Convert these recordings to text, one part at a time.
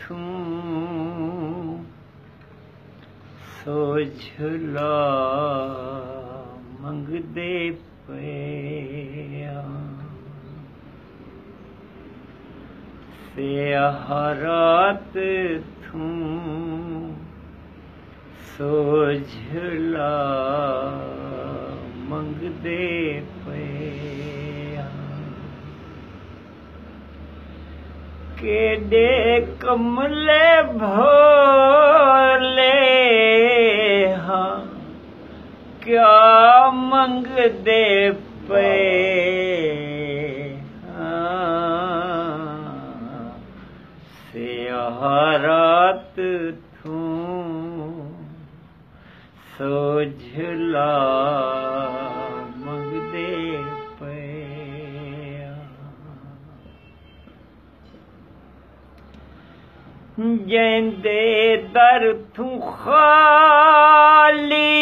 थूं सोझला मंगदे पिया सियाहरात थूं सोझला मंगदे पिया केडे कमले भोले हाँ क्या मंगदे पे सियाहरात थूं सोझला मंगदे पिया जैंदे दर थूं खाली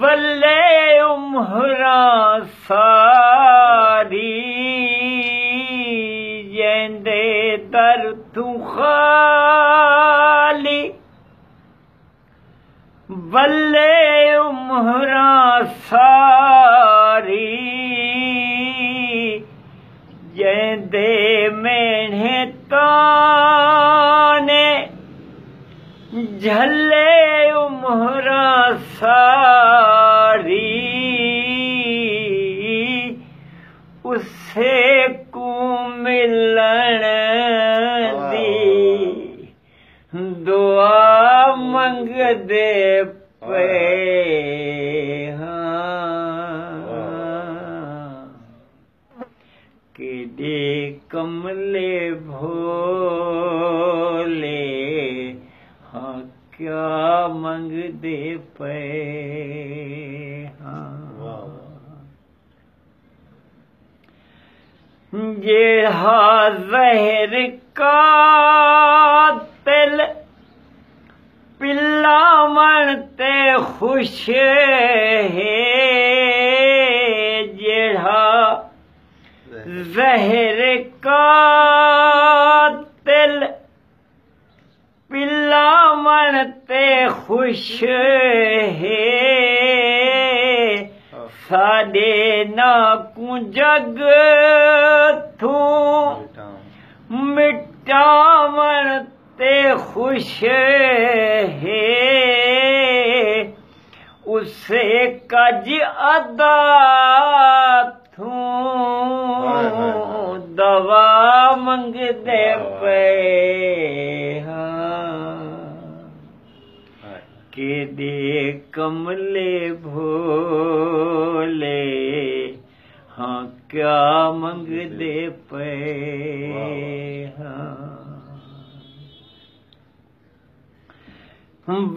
वल्ले उम्हरां सारी जैंदे दर थूं खाली वल्ले उम्हरां सारी जैंदे मेणे ताने झल्ले उम्हरां सारी उसे को मिलन दी दुआ मंगदे पे केडे कमले भोले हाँ क्या मंगदे पे जेहा ज़हर कातिल पिलावण ते खुश है जेहा ज़हर कातिल पिलावण ते खुश है साडे नाकू जग थूं मिटावण ते खुश है उसे कज अदा थूं दवा मंगदे पे केडे कमले भोले हाँ क्या मंगदे पे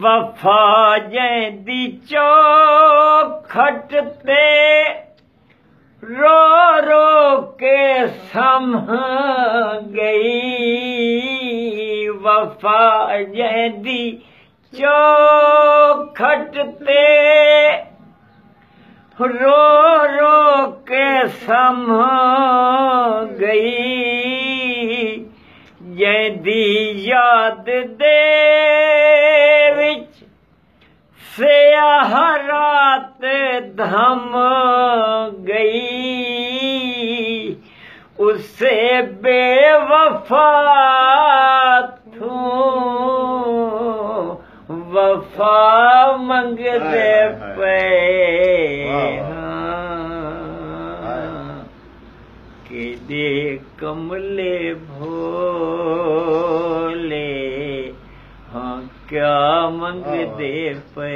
वफा जैंदी चौखट ते रो रो के सम गई वफा जैंदी चौखट ते रो रो के सम गई जैंदी याद दे विच सियाहरात धम गई उसे बेवफा वफा मंगदे पे केडे कमले भोले हाँ क्या मंगदे पे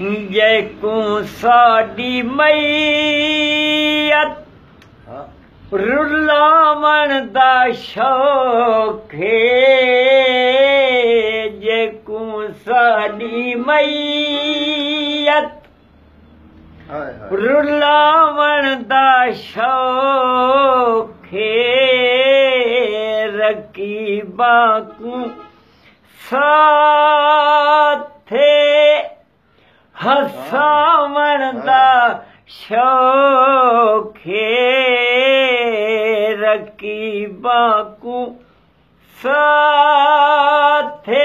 जय को साडी मैयत रुलावण दा शौक जेकू साडी मैयत रुलावण दा शौक रकीबा को साथे हसावण दा शौक रकीबा को साथे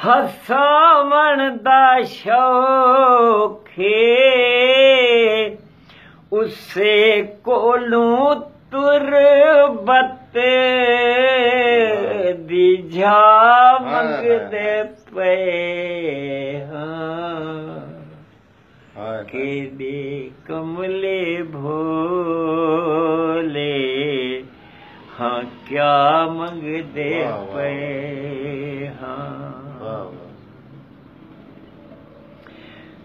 हसावण दा शौखे उसे कोलों तुरबत दी जा मंगदे पे के दे कमले भोले हाँ क्या मंगदे पे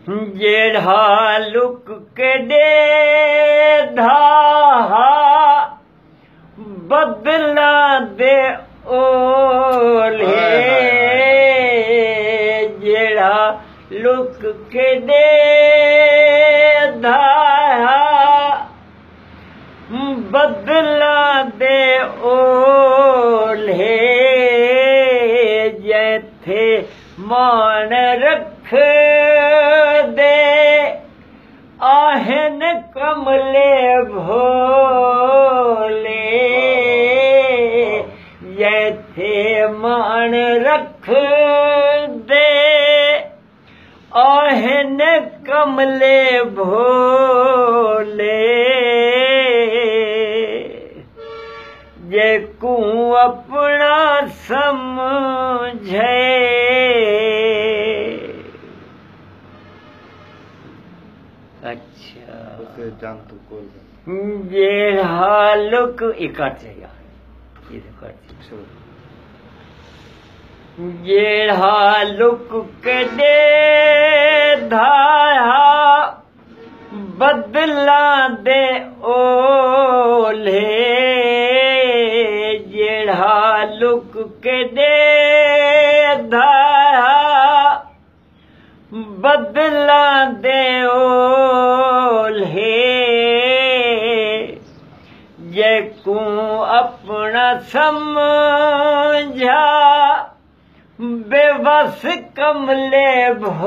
जेड़ा लुक के दे धाहा बदला दे ओले जेड़ा लुक के दे धाहा बदला दे ओले जैथे मान रख दे आहन कमले भोले जैथे मान रख दे आहन कमले भोले जे को अपना समझे अच्छा उसे जान तू कोल जेड़ा लुक इकट्ठ यार ये जेड़ा लुक के दे धाया बदला दे ओले जेड़ा लुक के दे धाया बदला दे ओले जे को अपना समझा बेबस कमले भोले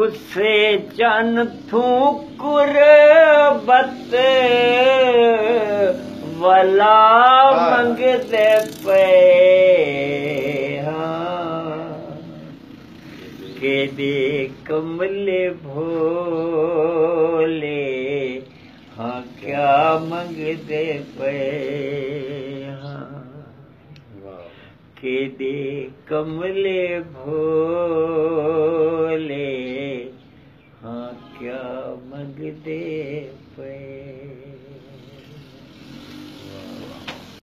उसे चन थू कुर्बत वाला मंगदे पे के दे कमले भोले हाँ क्या मंगदे पे के दे कमले भोले हाँ क्या मंगदे पे।